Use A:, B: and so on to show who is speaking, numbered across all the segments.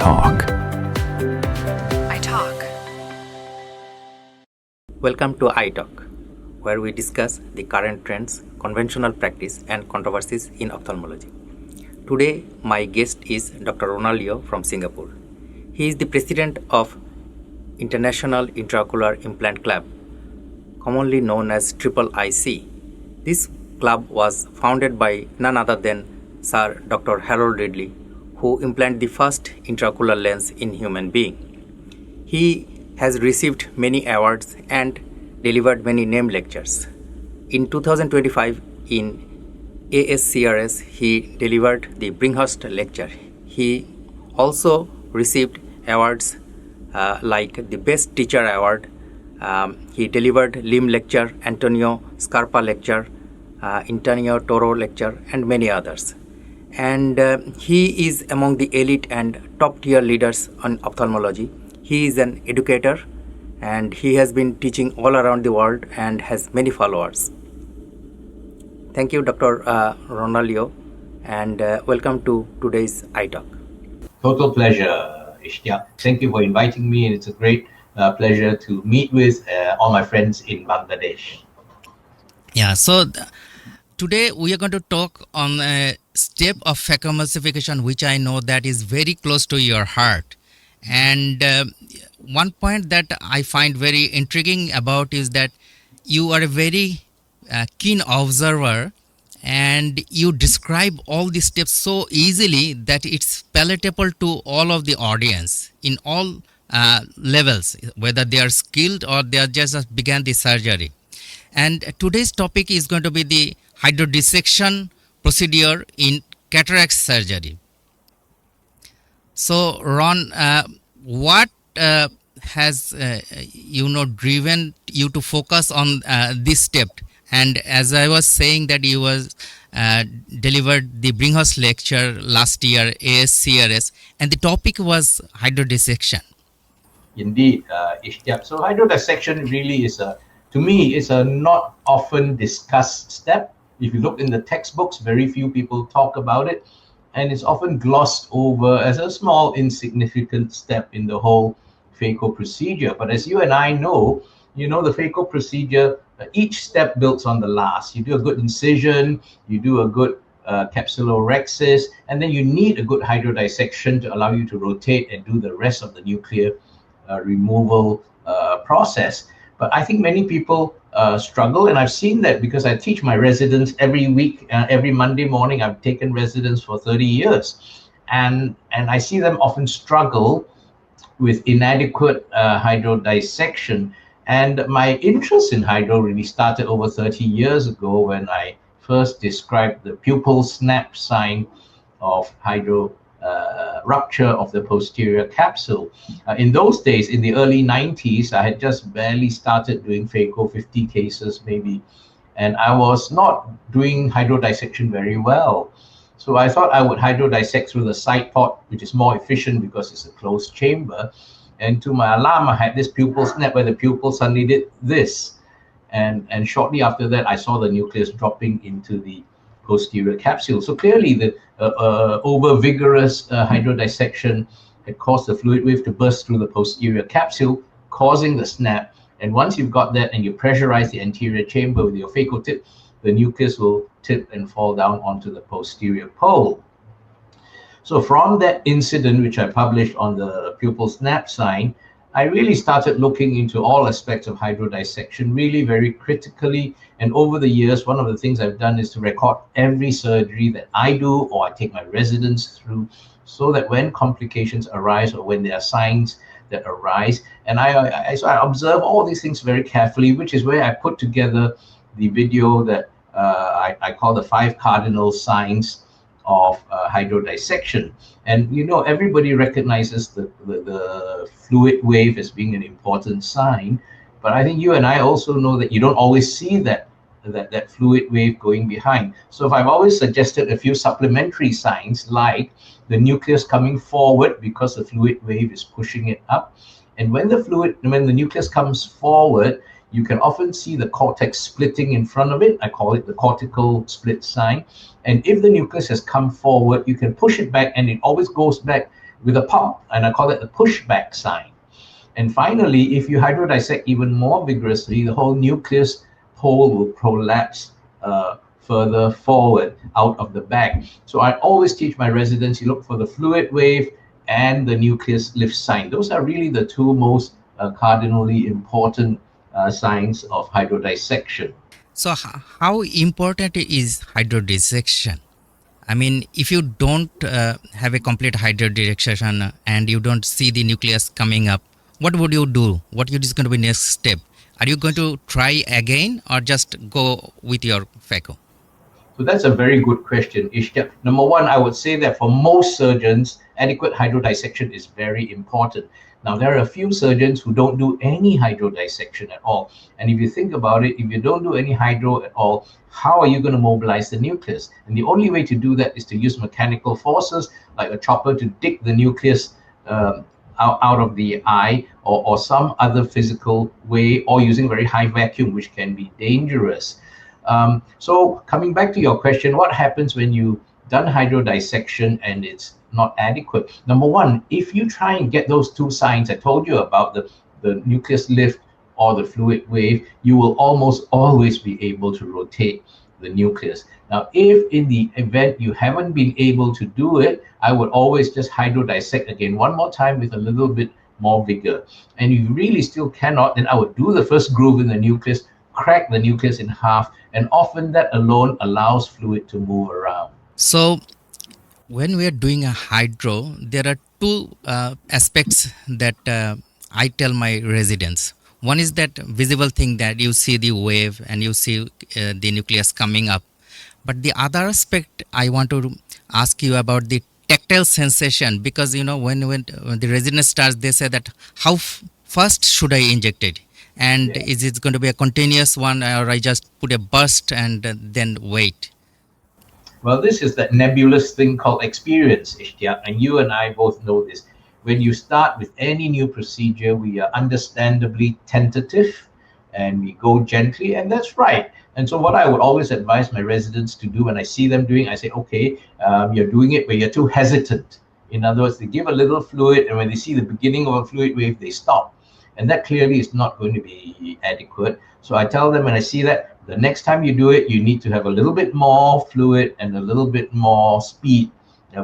A: talk.
B: I talk.
C: Welcome to iTalk, where we discuss the current trends, conventional practice, and controversies in ophthalmology. Today, my guest is Dr. Ronald Yeoh from Singapore. He is the president of International Intraocular Implant Club, commonly known as IIIC. This club was founded by none other than Sir Dr. Harold Ridley, who implanted the first intraocular lens in human being. He has received many awards and delivered many named lectures. In 2025, in ASCRS, he delivered the Binkhorst lecture. He also received awards like the Best Teacher Award. He delivered Lim lecture, Antonio Scarpa lecture, Antonio Toro lecture, and many others. And he is among the elite and top tier leaders on ophthalmology. He is an educator and he has been teaching all around the world and has many followers. Thank you, Dr. Ronald Yeoh, and welcome to today's iTalk.
D: Total pleasure, Ishtia. Thank you for inviting me, and it's a great pleasure to meet with all my friends in Bangladesh.
E: Yeah, so today we are going to talk on a step of phacoemulsification, which I know that is very close to your heart. And one point that I find very intriguing about is that you are a very keen observer and you describe all these steps so easily that it's palatable to all of the audience in all levels, whether they are skilled or they are just began the surgery. And today's topic is going to be the hydrodissection procedure in cataract surgery. So, Ron, what has driven you to focus on this step? And as I was saying that you was delivered the Binkhorst lecture last year, ASCRS, and the topic was hydrodissection.
D: Indeed, Ishtia. So hydrodissection really is to me, is a not often discussed step. If you look in the textbooks, very few people talk about it, and it's often glossed over as a small, insignificant step in the whole phaco procedure. But as you and I know, the phaco procedure, each step builds on the last. You do a good incision, you do a good capsulorhexis, and then you need a good hydrodissection to allow you to rotate and do the rest of the nuclear removal process. But I think many people struggle, and I've seen that because I teach my residents every week, every Monday morning. I've taken residents for 30 years, and I see them often struggle with inadequate hydrodissection. And my interest in hydro really started over 30 years ago when I first described the pupil snap sign of hydro rupture of the posterior capsule. In those days, in the early 90s, I had just barely started doing phaco, 50 cases maybe, and I was not doing hydrodissection very well. So I thought I would hydrodissect through the side pot, which is more efficient because it's a closed chamber. And to my alarm, I had this pupil snap where the pupil suddenly did this. And shortly after that, I saw the nucleus dropping into the posterior capsule. So clearly the over vigorous hydrodissection had caused the fluid wave to burst through the posterior capsule, causing the snap. And once you've got that and you pressurize the anterior chamber with your phaco tip, the nucleus will tip and fall down onto the posterior pole. So from that incident, which I published on the pupil snap sign, I really started looking into all aspects of hydrodissection, really very critically. And over the years, one of the things I've done is to record every surgery that I do or I take my residents through, so that when complications arise or when there are signs that arise, and so I observe all these things very carefully, which is where I put together the video that I call the 5 cardinal signs of hydrodissection. And everybody recognizes the fluid wave as being an important sign, but I think you and I also know that you don't always see that fluid wave going behind. So I've always suggested a few supplementary signs, like the nucleus coming forward because the fluid wave is pushing it up. And when the nucleus comes forward, you can often see the cortex splitting in front of it. I call it the cortical split sign. And if the nucleus has come forward, you can push it back, and it always goes back with a pump, and I call it the pushback sign. And finally, if you hydrodissect even more vigorously, the whole nucleus pole will prolapse further forward out of the bag. So I always teach my residents, you look for the fluid wave and the nucleus lift sign. Those are really the two most cardinally important signs of hydrodissection.
E: So how important is hydrodissection? I mean, if you don't have a complete hydrodissection and you don't see the nucleus coming up, what would you do? What is going to be next step? Are you going to try again or just go with your phaco?
D: So that's a very good question, Ishtia. Number one, I would say that for most surgeons, adequate hydrodissection is very important. Now, there are a few surgeons who don't do any hydrodissection at all. And if you think about it, if you don't do any hydro at all, how are you going to mobilize the nucleus? And the only way to do that is to use mechanical forces like a chopper to dig the nucleus out of the eye, or some other physical way, or using very high vacuum, which can be dangerous. So coming back to your question, what happens when you done hydrodissection and it's not adequate? Number one, if you try and get those two signs I told you about, the nucleus lift or the fluid wave, you will almost always be able to rotate the nucleus. Now, if in the event you haven't been able to do it, I would always just hydrodissect again one more time with a little bit more vigor. And if you really still cannot, then I would do the first groove in the nucleus, crack the nucleus in half, and often that alone allows fluid to move around.
E: So when we are doing a hydro, there are two aspects that I tell my residents. One is that visible thing that you see the wave and you see the nucleus coming up. But the other aspect I want to ask you about the tactile sensation, because when the resident starts, they say that how fast should I inject it? And is it going to be a continuous one, or I just put a burst and then wait?
D: Well, this is that nebulous thing called experience, Ishtia, and you and I both know this. When you start with any new procedure, we are understandably tentative and we go gently, and that's right. And so what I would always advise my residents to do when I see them doing, I say, okay, you're doing it, but you're too hesitant. In other words, they give a little fluid, and when they see the beginning of a fluid wave, they stop. And that clearly is not going to be adequate. So I tell them when I see that, the next time you do it, you need to have a little bit more fluid and a little bit more speed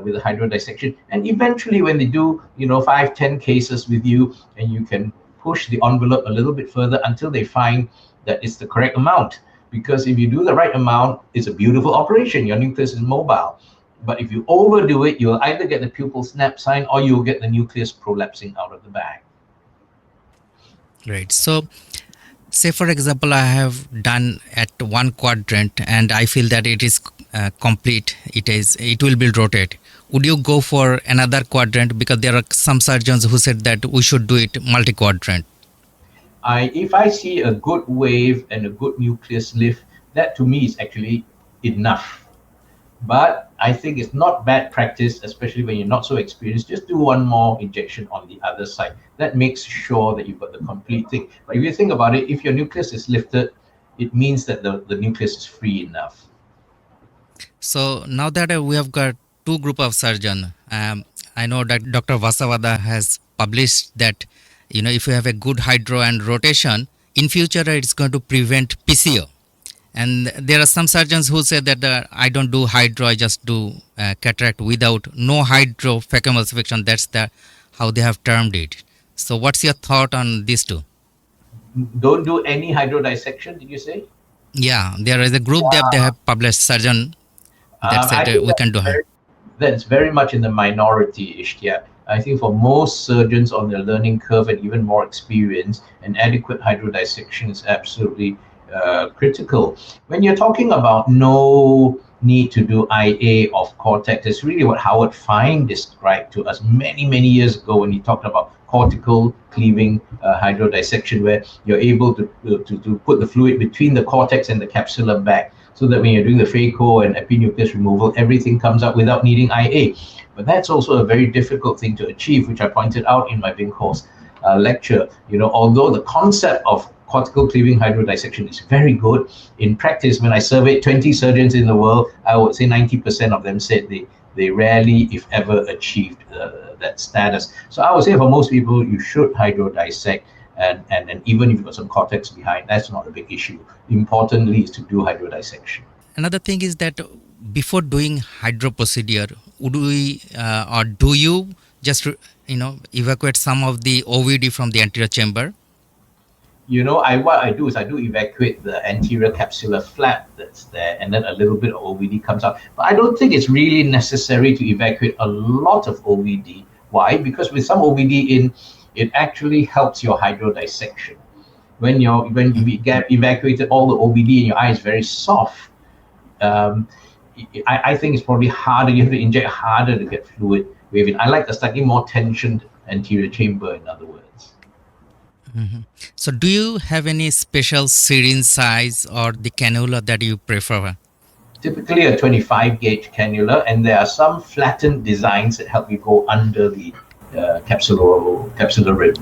D: with the hydrodissection. And eventually when they do, 5-10 cases with you, and you can push the envelope a little bit further until they find that it's the correct amount. Because if you do the right amount, it's a beautiful operation. Your nucleus is mobile. But if you overdo it, you'll either get the pupil snap sign or you'll get the nucleus prolapsing out of the bag.
E: Right. So, say for example, I have done at one quadrant and I feel that it is complete. It will be rotated. Would you go for another quadrant? Because there are some surgeons who said that we should do it multi-quadrant.
D: If I see a good wave and a good nucleus lift, that to me is actually enough. But I think it's not bad practice, especially when you're not so experienced. Just do one more injection on the other side. That makes sure that you've got the complete thing. But if you think about it, if your nucleus is lifted, it means that the nucleus is free enough.
E: So now that we have got two group of surgeons, I know that Dr. Vasavada has published that if you have a good hydro and rotation, in future it's going to prevent PCO. And there are some surgeons who say that I don't do hydro, I just do cataract without no hydro phacoemulsification. That's how they have termed it. So what's your thought on these two?
D: Don't do any hydrodissection, did you say?
E: Yeah, there is a group that they have published, surgeon, that said we can do hydro.
D: That's very much in the minority, Ishtia. I think for most surgeons on their learning curve and even more experience, an adequate hydrodissection is absolutely critical. When you're talking about no need to do IA of cortex, it's really what Howard Fine described to us many, many years ago when he talked about cortical cleaving hydrodissection, where you're able to put the fluid between the cortex and the capsular bag, so that when you're doing the phaco and epinucleus removal, everything comes out without needing IA. But that's also a very difficult thing to achieve, which I pointed out in my Binkhorst lecture. Although the concept of cortical cleaving hydrodissection is very good, in practice, when I surveyed 20 surgeons in the world, I would say 90% of them said they rarely, if ever, achieved that status. So I would say for most people, you should hydrodissect, and even if you've got some cortex behind, that's not a big issue. Importantly is to do hydrodissection.
E: Another thing is that before doing hydro procedure, would we or do you just evacuate some of the OVD from the anterior chamber?
D: What I do is I do evacuate the anterior capsular flap that's there, and then a little bit of OVD comes out. But I don't think it's really necessary to evacuate a lot of OVD. Why? Because with some OVD in, it actually helps your hydrodissection. When you get evacuated, all the OVD in your eye is very soft. I think it's probably harder. You have to inject harder to get fluid wave in. I like a slightly more tensioned anterior chamber, in other words.
E: Mm-hmm. So do you have any special syringe size or the cannula that you prefer?
D: Typically a 25 gauge cannula, and there are some flattened designs that help you go under the capsular rim.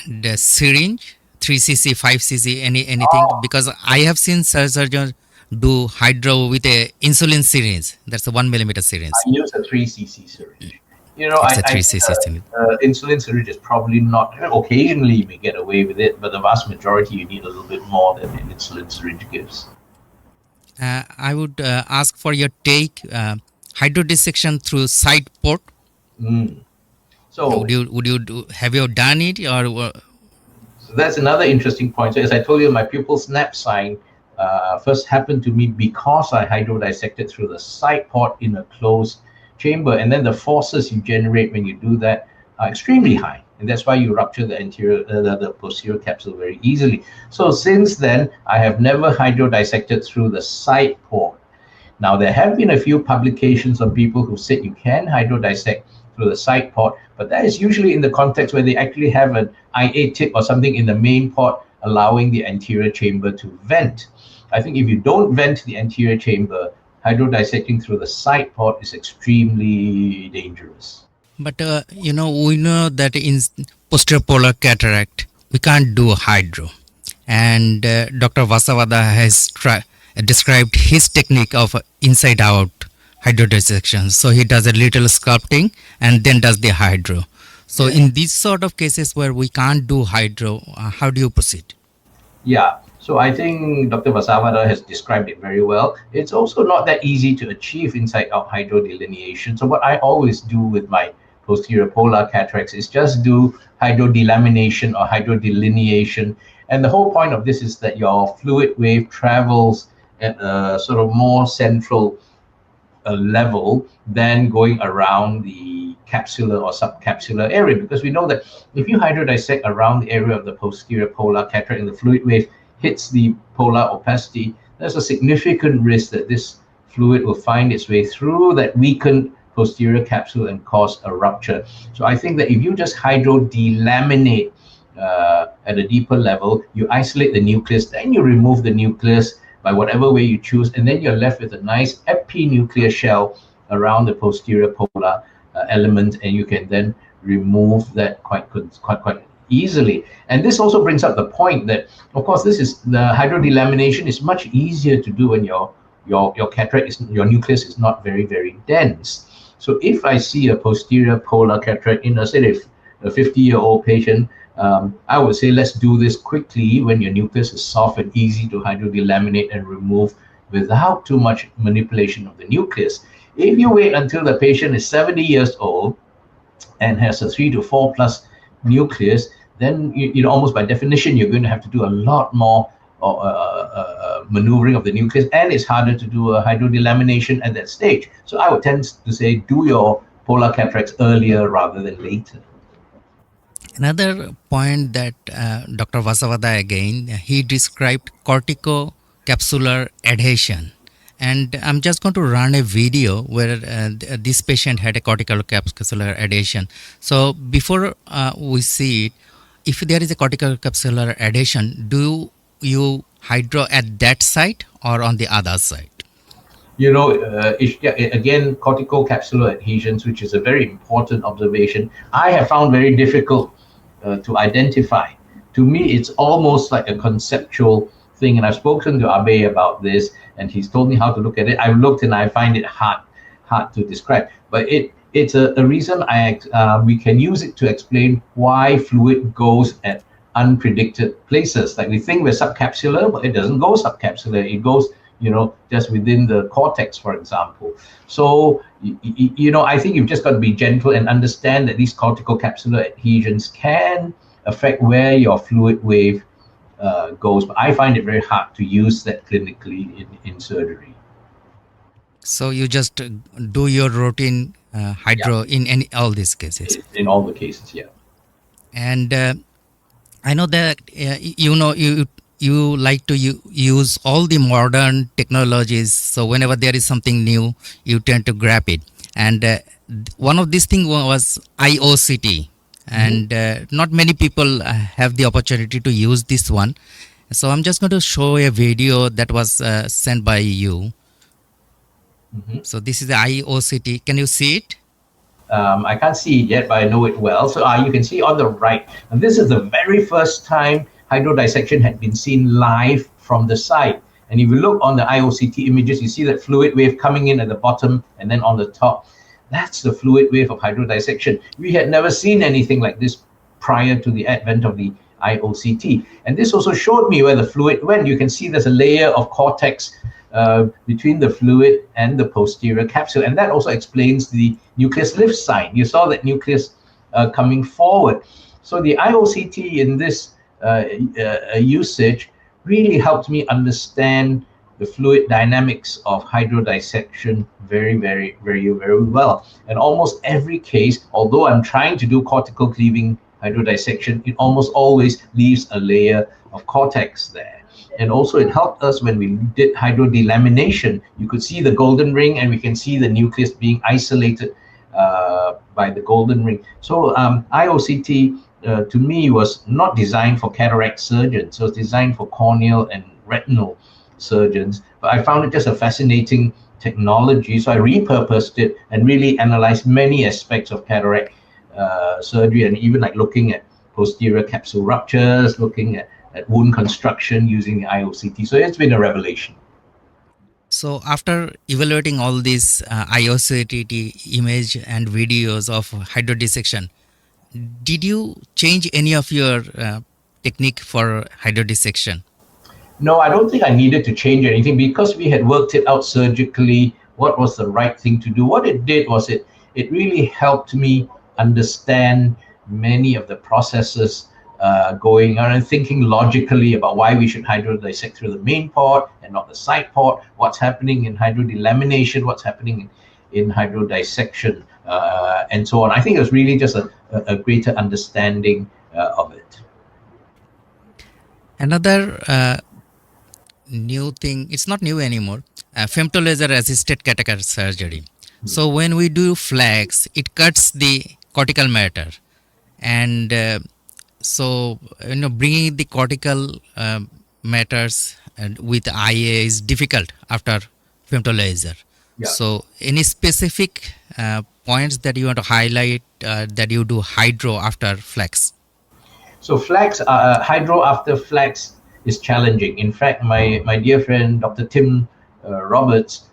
E: And the syringe, 3cc, 5cc, anything? Because I have seen surgeons do hydro with a insulin syringe. That's a 1 millimeter syringe.
D: I use a 3cc syringe.
E: It's a 3cc syringe.
D: Insulin syringe is probably not. Occasionally you may get away with it, but the vast majority you need a little bit more than an insulin syringe gives.
E: I would ask for your take. Hydrodissection through side port.
D: So
E: have you done it or?
D: So that's another interesting point. So as I told you, my pupil snap sign first happened to me because I hydrodissected through the side port in a closed chamber, and then the forces you generate when you do that are extremely high, and that's why you rupture the the posterior capsule very easily. So since then, I have never hydrodissected through the side port. Now there have been a few publications of people who said you can hydrodissect through the side port, but that is usually in the context where they actually have an IA tip or something in the main port allowing the anterior chamber to vent. I think if you don't vent the anterior chamber, hydrodissecting through the side port is extremely dangerous.
E: But we know that in posterior polar cataract we can't do hydro, and Dr. Vasavada has described his technique of inside out hydrodissection. So he does a little sculpting and then does the hydro. So in these sort of cases where we can't do hydro, how do you proceed?
D: Yeah. So I think Dr. Vasavada has described it very well. It's also not that easy to achieve inside-out hydrodelineation. So what I always do with my posterior polar cataracts is just do hydrodelamination or hydrodelineation. And the whole point of this is that your fluid wave travels at a sort of more central level than going around the capsular or subcapsular area. Because we know that if you hydrodissect around the area of the posterior polar cataract and the fluid wave hits the polar opacity, there's a significant risk that this fluid will find its way through that weakened posterior capsule and cause a rupture. So I think that if you just hydrodelaminate at a deeper level, you isolate the nucleus, then you remove the nucleus by whatever way you choose, and then you're left with a nice epinuclear shell around the posterior polar element, and you can then remove that quite easily. And this also brings up the point that, of course, this is the hydrodelamination is much easier to do when your cataract is, your nucleus is not very, very dense. So if I see a posterior polar cataract in a 50-year-old patient, I would say let's do this quickly when your nucleus is soft and easy to hydrodelaminate and remove without too much manipulation of the nucleus. If you wait until the patient is 70 years old and has a 3 to 4 plus nucleus, then almost by definition you're going to have to do a lot more maneuvering of the nucleus, and it's harder to do a hydrodelamination at that stage. So I would tend to say do your polar cataracts earlier rather than later.
E: Another point that Dr. Vasavada again, he described cortico-capsular adhesion. And I'm just going to run a video where this patient had a cortical capsular adhesion. So before we see it, if there is a cortical capsular adhesion, do you hydro at that site or on the other side?
D: Again, cortical capsular adhesions, which is a very important observation, I have found very difficult to identify. To me, it's almost like a conceptual thing, and I've spoken to Abe about this. and he's told me how to look at it. I've looked and I find it hard to describe, but it's a reason we can use it to explain why fluid goes at unpredicted places. Like we think we're subcapsular, but it doesn't go subcapsular. It goes, just within the cortex, for example. So, I think you've just got to be gentle and understand that these cortical capsular adhesions can affect where your fluid wave goes. But I find it very hard to use that clinically in surgery.
E: So you just do your routine hydro in all these cases?
D: In all the cases, yeah.
E: And I know that you like to use all the modern technologies. So whenever there is something new, you tend to grab it. And one of these things was IOCT. And not many people have the opportunity to use this one. So I'm just going to show a video that was sent by you. So this is the IOCT. Can you see it?
D: I can't see it yet, but I know it well. So you can see on the right, and this is the very first time hydrodissection had been seen live from the side. And if you look on the IOCT images, you see that fluid wave coming in at the bottom and then on the top. That's the fluid wave of hydrodissection. We had never seen anything like this prior to the advent of the IOCT. And this also showed me where the fluid went. You can see there's a layer of cortex between the fluid and the posterior capsule. And that also explains the nucleus lift sign. You saw that nucleus coming forward. So the IOCT in this usage really helped me understand the fluid dynamics of hydrodissection very, very, very, very well. And almost every case, although I'm trying to do cortical cleaving hydrodissection, it almost always leaves a layer of cortex there. And also it helped us when we did hydrodelamination. You could see the golden ring and we can see the nucleus being isolated by the golden ring. So IOCT to me was not designed for cataract surgeons. So it's designed for corneal and retinal surgeons. But I found it just a fascinating technology. So I repurposed it and really analyzed many aspects of cataract surgery, and even like looking at posterior capsule ruptures, looking at wound construction using the IOCT. So it's been a revelation.
E: So after evaluating all these IOCT image and videos of hydrodissection, did you change any of your technique for hydrodissection?
D: No, I don't think I needed to change anything because we had worked it out surgically, what was the right thing to do. What it did was it really helped me understand many of the processes going on and thinking logically about why we should hydrodissect through the main port and not the side port, what's happening in hydrodelamination, what's happening in hydrodissection, and so on. I think it was really just a greater understanding of it.
E: Another new thing, it's not new anymore, femtolaser assisted cataract surgery. So when we do flex, it cuts the cortical matter, and so bringing the cortical matters with IA is difficult after femtolaser.
D: Yeah.
E: So any specific points that you want to highlight that you do hydro after flex?
D: So flex, hydro after flex is challenging. In fact, my dear friend, Dr. Tim Roberts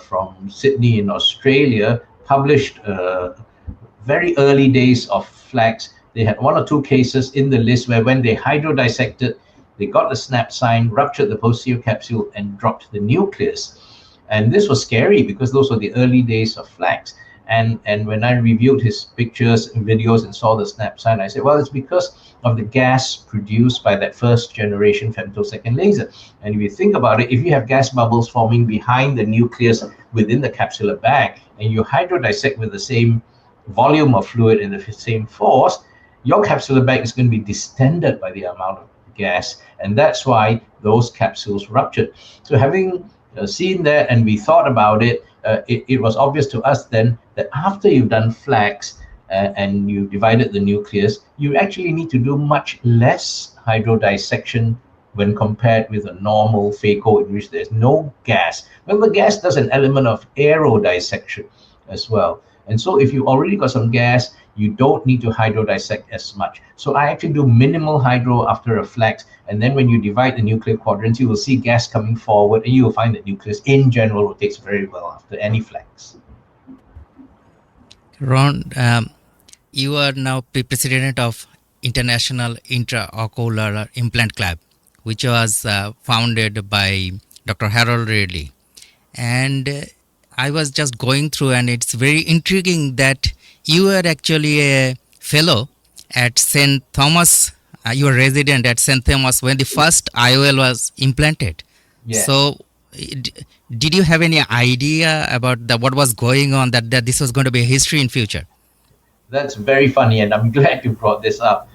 D: from Sydney in Australia published very early days of flex. They had one or two cases in the list where when they hydrodissected, they got the snap sign, ruptured the posterior capsule, and dropped the nucleus. And this was scary because those were the early days of flex. And when I reviewed his pictures and videos and saw the snap sign, I said, well, it's because of the gas produced by that first generation femtosecond laser. And if you think about it, if you have gas bubbles forming behind the nucleus within the capsular bag, and you hydrodissect with the same volume of fluid and the same force, your capsular bag is going to be distended by the amount of gas. And that's why those capsules ruptured. So having seen that and we thought about it, it was obvious to us then that after you've done flex and you divided the nucleus, you actually need to do much less hydrodissection when compared with a normal phaco in which there's no gas. Well, the gas does an element of aerodissection as well. And so if you already got some gas, you don't need to hydrodissect as much. So I actually do minimal hydro after a flex. And then when you divide the nuclear quadrants, you will see gas coming forward, and you will find that nucleus in general rotates very well after any flex.
E: Ron, you are now president of International Intraocular Implant Club, which was founded by Dr. Harold Ridley. And I was just going through, and it's very intriguing that you are actually a fellow at St. Thomas. You were resident at St. Thomas when the first IOL was implanted.
D: Yes.
E: So, did you have any idea about what was going on, that this was going to be a history in future?
D: That's very funny, and I'm glad you brought this up,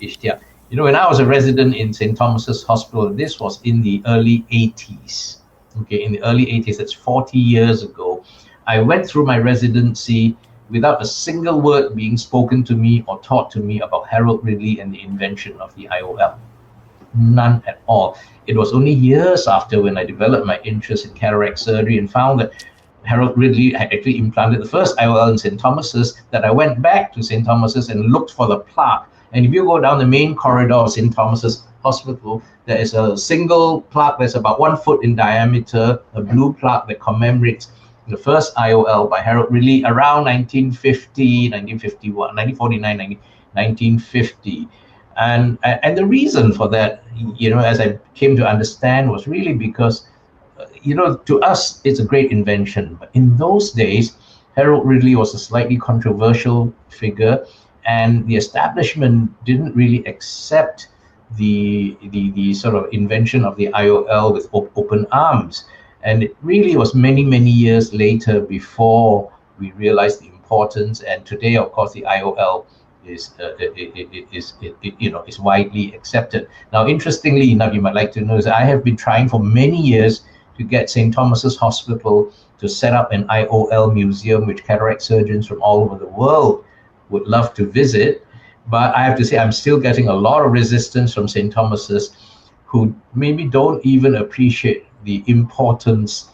D: Ishtia. You know, when I was a resident in St. Thomas's Hospital, this was in the early 80s. Okay, in the early 80s, that's 40 years ago. I went through my residency without a single word being spoken to me or taught to me about Harold Ridley and the invention of the IOL. None at all. It was only years after, when I developed my interest in cataract surgery and found that Harold Ridley had actually implanted the first IOL in St. Thomas's, that I went back to St. Thomas's and looked for the plaque. And if you go down the main corridor of St. Thomas's Hospital, there is a single plaque that's about 1 foot in diameter, a blue plaque that commemorates the first IOL by Harold Ridley around 1950, 1951, 1949, 1950. And the reason for that, you know, as I came to understand, was really because, you know, to us, it's a great invention. But in those days, Harold Ridley was a slightly controversial figure, and the establishment didn't really accept the sort of invention of the IOL with open arms. And it really was many, many years later before we realized the importance. And today, of course, the IOL is widely accepted. Now, interestingly enough, you might like to know, is I have been trying for many years to get St. Thomas's Hospital to set up an IOL museum, which cataract surgeons from all over the world would love to visit. But I have to say, I'm still getting a lot of resistance from St. Thomas's, who maybe don't even appreciate the importance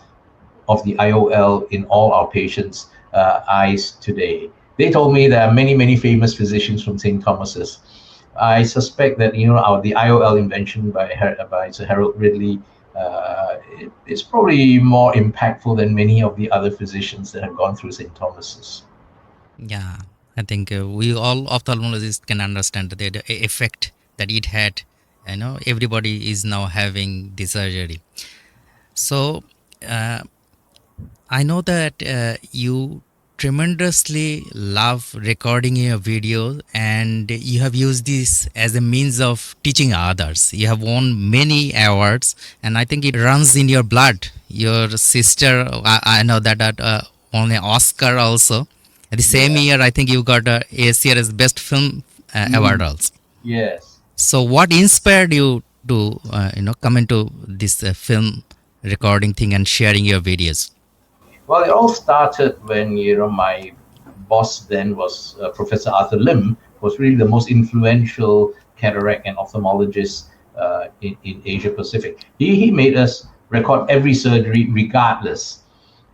D: of the IOL in all our patients' eyes today. They told me there are many, many famous physicians from St. Thomas's. I suspect that, you know, the IOL invention by Sir Harold Ridley is probably more impactful than many of the other physicians that have gone through St. Thomas's.
E: Yeah, I think we all ophthalmologists can understand the effect that it had. You know, everybody is now having the surgery. So I know that you tremendously love recording your videos, and you have used this as a means of teaching others. You have won many awards, and I think it runs in your blood. Your sister, I know that won an Oscar also. The same year, I think you got a ASCRS Best Film Award also.
D: Yes.
E: So what inspired you to come into this film recording thing and sharing your videos?
D: Well, it all started when, you know, my boss then was Professor Arthur Lim, was really the most influential cataract and ophthalmologist in Asia Pacific. He made us record every surgery regardless.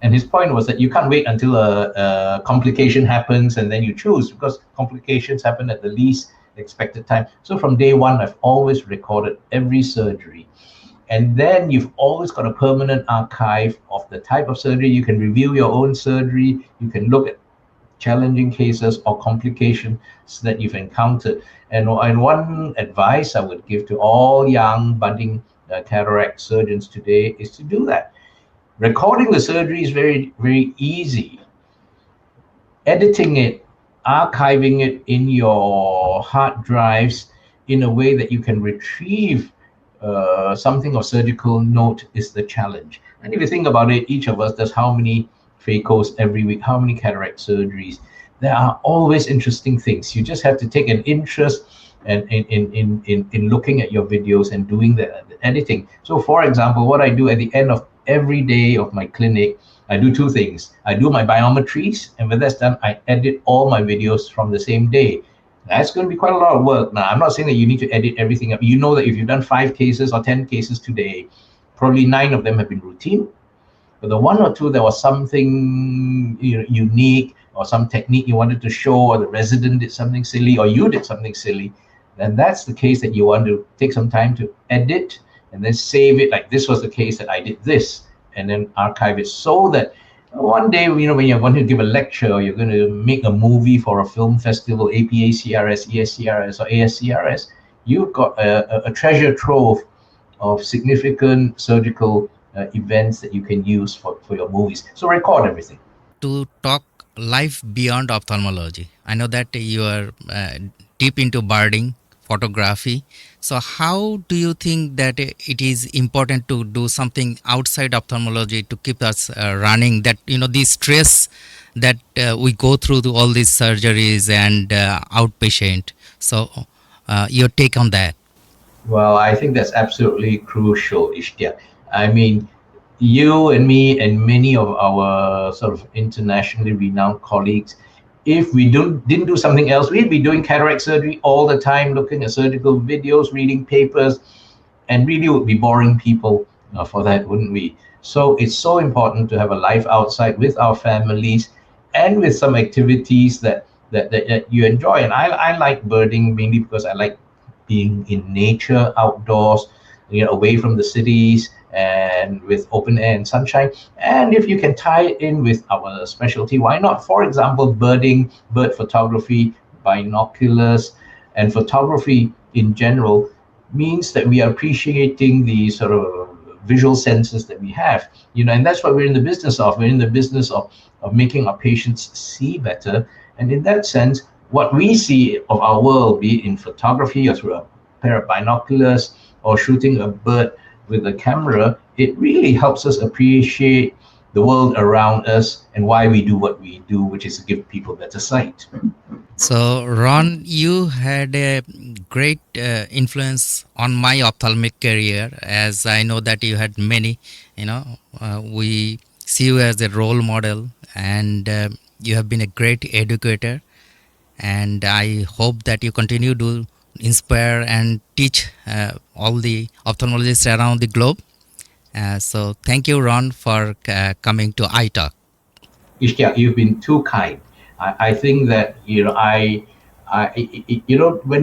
D: And his point was that you can't wait until a complication happens and then you choose, because complications happen at the least expected time. So from day one, I've always recorded every surgery. And then you've always got a permanent archive of the type of surgery. You can review your own surgery. You can look at challenging cases or complications that you've encountered. And one advice I would give to all young budding cataract surgeons today is to do that. Recording the surgery is very, very easy. Editing it, archiving it in your hard drives in a way that you can retrieve something of surgical note is the challenge. And if you think about it, each of us does how many phacos every week, how many cataract surgeries. There are always interesting things. You just have to take an interest in looking at your videos and doing the editing. So for example, what I do at the end of every day of my clinic, I do two things. I do my biometries, and when that's done, I edit all my videos from the same day. That's going to be quite a lot of work. Now, I'm not saying that you need to edit everything up. You know that if you've done 5 cases or 10 cases today, probably 9 of them have been routine. But the 1 or 2, there was something unique or some technique you wanted to show, or the resident did something silly, or you did something silly, then that's the case that you want to take some time to edit and then save it. Like, this was the case that I did this, and then archive it, so that one day, when you're going to give a lecture, or you're going to make a movie for a film festival, APACRS, ESCRS, or ASCRS, you've got a treasure trove of significant surgical events that you can use for your movies. So record everything.
E: To talk life beyond ophthalmology, I know that you are deep into birding, photography. So how do you think that it is important to do something outside ophthalmology to keep us running, that the stress that we go through to all these surgeries and outpatient? So your take on that?
D: Well, I think that's absolutely crucial, Ishtiaq. I mean, you and me and many of our sort of internationally renowned colleagues, if we didn't do something else, we'd be doing cataract surgery all the time, looking at surgical videos, reading papers, and really would be boring people for that, wouldn't we? So it's so important to have a life outside with our families, and with some activities that you enjoy. And I like birding mainly because I like being in nature, outdoors, away from the cities, and with open air and sunshine. And if you can tie it in with our specialty, why not? For example, birding, bird photography, binoculars, and photography in general means that we are appreciating the sort of visual senses that we have, and that's what we're in the business of. We're in the business of making our patients see better. And in that sense, what we see of our world, be it in photography or through a pair of binoculars or shooting a bird with a camera, it really helps us appreciate the world around us and why we do what we do, which is to give people better sight.
E: So, Ron, you had a great influence on my ophthalmic career, as I know that you had many. We see you as a role model, and you have been a great educator. And I hope that you continue to inspire and teach all the ophthalmologists around the globe. So thank you, Ron, for coming to iTalk.
D: Ishtiaq, you've been too kind. I think that, when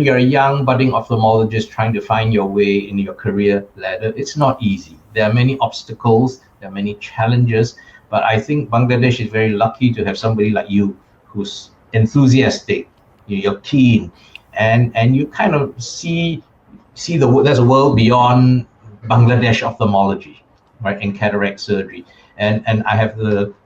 D: you're a young budding ophthalmologist trying to find your way in your career ladder, it's not easy. There are many obstacles, there are many challenges, but I think Bangladesh is very lucky to have somebody like you who's enthusiastic, you're keen, and you kind of see there's a world beyond Bangladesh ophthalmology, right, and cataract surgery. And I have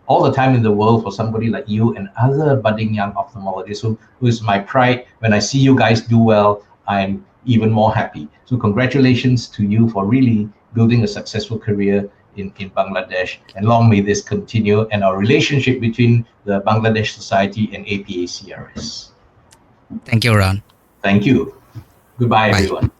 D: all the time in the world for somebody like you and other budding young ophthalmologists who is my pride. When I see you guys do well, I'm even more happy. So congratulations to you for really building a successful career in Bangladesh, and long may this continue, and our relationship between the Bangladesh Society and APACRS.
E: Thank you, Ron.
D: Thank you. Goodbye,
E: Bye.
D: everyone.